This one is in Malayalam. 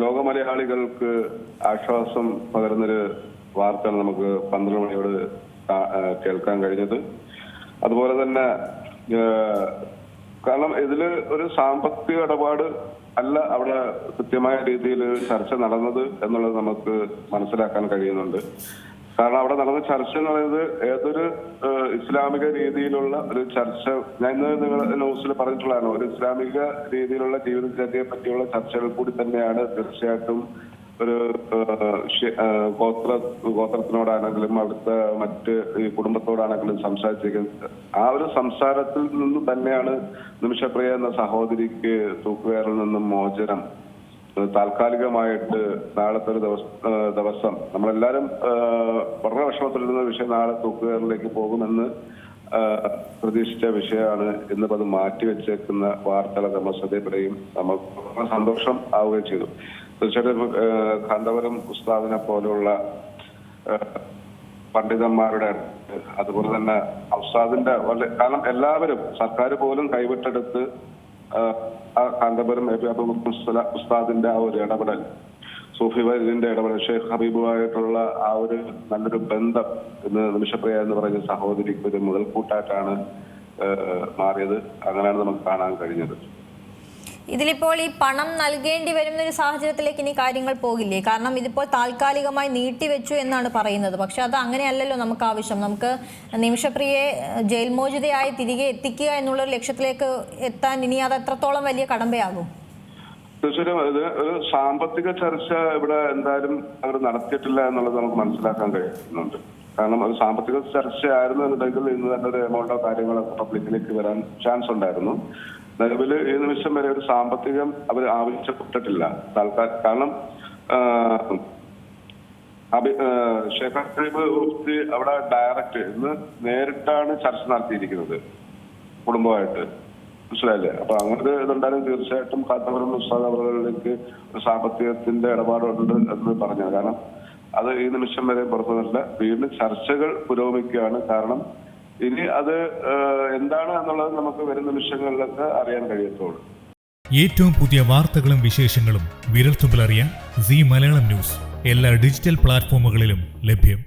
ലോക മലയാളികൾക്ക് ആശ്വാസം പകരുന്നൊരു വാർത്തയാണ് നമുക്ക് 12 മണിയോട് കേൾക്കാൻ കഴിഞ്ഞത്. അതുപോലെ തന്നെ കാരണം ഇതില് ഒരു സാമ്പത്തിക ഇടപാട് അല്ല അവിടെ കൃത്യമായ രീതിയിൽ ചർച്ച നടന്നത് എന്നുള്ളത് നമുക്ക് മനസ്സിലാക്കാൻ കഴിയുന്നുണ്ട്. കാരണം അവിടെ നടന്ന ചർച്ച എന്ന് പറയുന്നത് ഏതൊരു ഇസ്ലാമിക രീതിയിലുള്ള ഒരു ചർച്ച, ഞാൻ ഇന്ന് നിങ്ങൾ ന്യൂസിൽ പറഞ്ഞിട്ടുള്ളതാണ്, ഒരു ഇസ്ലാമിക രീതിയിലുള്ള ജീവിതചര്യയെ പറ്റിയുള്ള ചർച്ചകൾ കൂടി തന്നെയാണ് തീർച്ചയായിട്ടും ഒരു ഗോത്രത്തിനോടാണെങ്കിലും അവിടുത്തെ മറ്റ് ഈ കുടുംബത്തോടാണെങ്കിലും സംസാരിച്ചിരിക്കുന്നത്. ആ ഒരു സംസാരത്തിൽ നിന്ന് തന്നെയാണ് നിമിഷപ്രിയ എന്ന സഹോദരിക്ക് തൂക്കുകയറിൽ നിന്നും മോചനം താൽക്കാലികമായിട്ട് നാളത്തെ ഒരു ദിവസം നമ്മളെല്ലാരും വളരെ വിഷമത്തിലിരുന്ന വിഷയം നാളെ തൂക്കുകയറിലേക്ക് പോകുമെന്ന് പ്രതീക്ഷിച്ച വിഷയമാണ്. ഇന്നിപ്പോ അത് മാറ്റിവെച്ചേക്കുന്ന വാർത്തകൾ നമ്മൾ ശ്രദ്ധപ്പെടുകയും നമുക്ക് സന്തോഷം ആവുകയും ചെയ്തു. തീർച്ചയായിട്ടും കാന്തപുരം ഉസ്താദിനെ പോലെയുള്ള പണ്ഡിതന്മാരുടെ അതുപോലെ തന്നെ ഉസ്താദിന്റെ കാരണം എല്ലാവരും സർക്കാർ പോലും കൈവിട്ടെടുത്ത് കാന്തപുരം ഉസ്താദിന്റെ ആ ഒരു ഇടപെടൽ, സൂഫി വൈദ്യന്റെ ഇടപെടൽ, ഷെയ്ഖ് ഹബീബുമായിട്ടുള്ള ആ ഒരു നല്ലൊരു ബന്ധം ഇന്ന് നിമിഷപ്രിയ എന്ന് പറയുന്ന സഹോദരിക്ക് ഒരു മുതൽക്കൂട്ടായിട്ടാണ് മാറിയത്. അങ്ങനെയാണ് നമുക്ക് കാണാൻ കഴിഞ്ഞത്. ഇതിലിപ്പോൾ ഈ പണം നൽകേണ്ടി വരുന്ന ഒരു സാഹചര്യത്തിലേക്ക് ഇനി കാര്യങ്ങൾ പോകില്ലേ? കാരണം ഇതിപ്പോൾ താൽക്കാലികമായി നീട്ടിവെച്ചു എന്നാണ് പറയുന്നത്. പക്ഷെ അത് അങ്ങനെയല്ലല്ലോ നമുക്ക് ആവശ്യം. നമുക്ക് നിമിഷപ്രിയയെ ജയിൽ മോചിതയായി തിരികെ എത്തിക്കുക എന്നുള്ള ഒരു ലക്ഷ്യത്തിലേക്ക് എത്താൻ ഇനി അത് എത്രത്തോളം വലിയ കടമ്പയാകും? തീർച്ചയായും ഒരു സാമ്പത്തിക ചർച്ച ഇവിടെ എന്തായാലും അവർ നടത്തിയിട്ടില്ല എന്നുള്ളത് നമുക്ക് മനസ്സിലാക്കാൻ കഴിയുന്നുണ്ട്. കാരണം ഒരു സാമ്പത്തിക ചർച്ച ആയിരുന്നു എന്നുണ്ടെങ്കിൽ ഇന്ന് തന്നെ ഒരു എമൗണ്ടോ കാര്യങ്ങളോ പബ്ലിക്കിലേക്ക് വരാൻ ചാൻസ് ഉണ്ടായിരുന്നു. നിലവിൽ ഈ നിമിഷം വരെ ഒരു സാമ്പത്തികം അവർ ആവശ്യപ്പെട്ടിട്ടില്ല. കാരണം ഷെയ്ഖ് ഹബീബ് അവിടെ ഡയറക്റ്റ് ഇന്ന് നേരിട്ടാണ് ചർച്ച നടത്തിയിരിക്കുന്നത് കുടുംബമായിട്ട്, മനസ്സിലായില്ലേ? അപ്പൊ അങ്ങനെ ഇതുണ്ടായാലും തീർച്ചയായിട്ടും കാന്തപുരം ഉസ്താദ് അവർക്ക് സാമ്പത്തികത്തിന്റെ ഇടപാടുണ്ട് എന്ന് പറഞ്ഞു. കാരണം അത് ഈ നിമിഷം വരെ പുറത്തു വന്നില്ല. വീണ്ടും ചർച്ചകൾ പുരോഗമിക്കുകയാണ്. കാരണം ഇനി അത് എന്താണ് എന്നുള്ളത് നമുക്ക് വരും നിമിഷങ്ങളിലൊക്കെ അറിയാൻ കഴിയത്തുള്ളൂ. ഏറ്റവും പുതിയ വാർത്തകളും വിശേഷങ്ങളും വിരൽത്തുമ്പിലറിയാൻ സീ മലയാളം ന്യൂസ് എല്ലാ ഡിജിറ്റൽ പ്ലാറ്റ്ഫോമുകളിലും ലഭ്യം.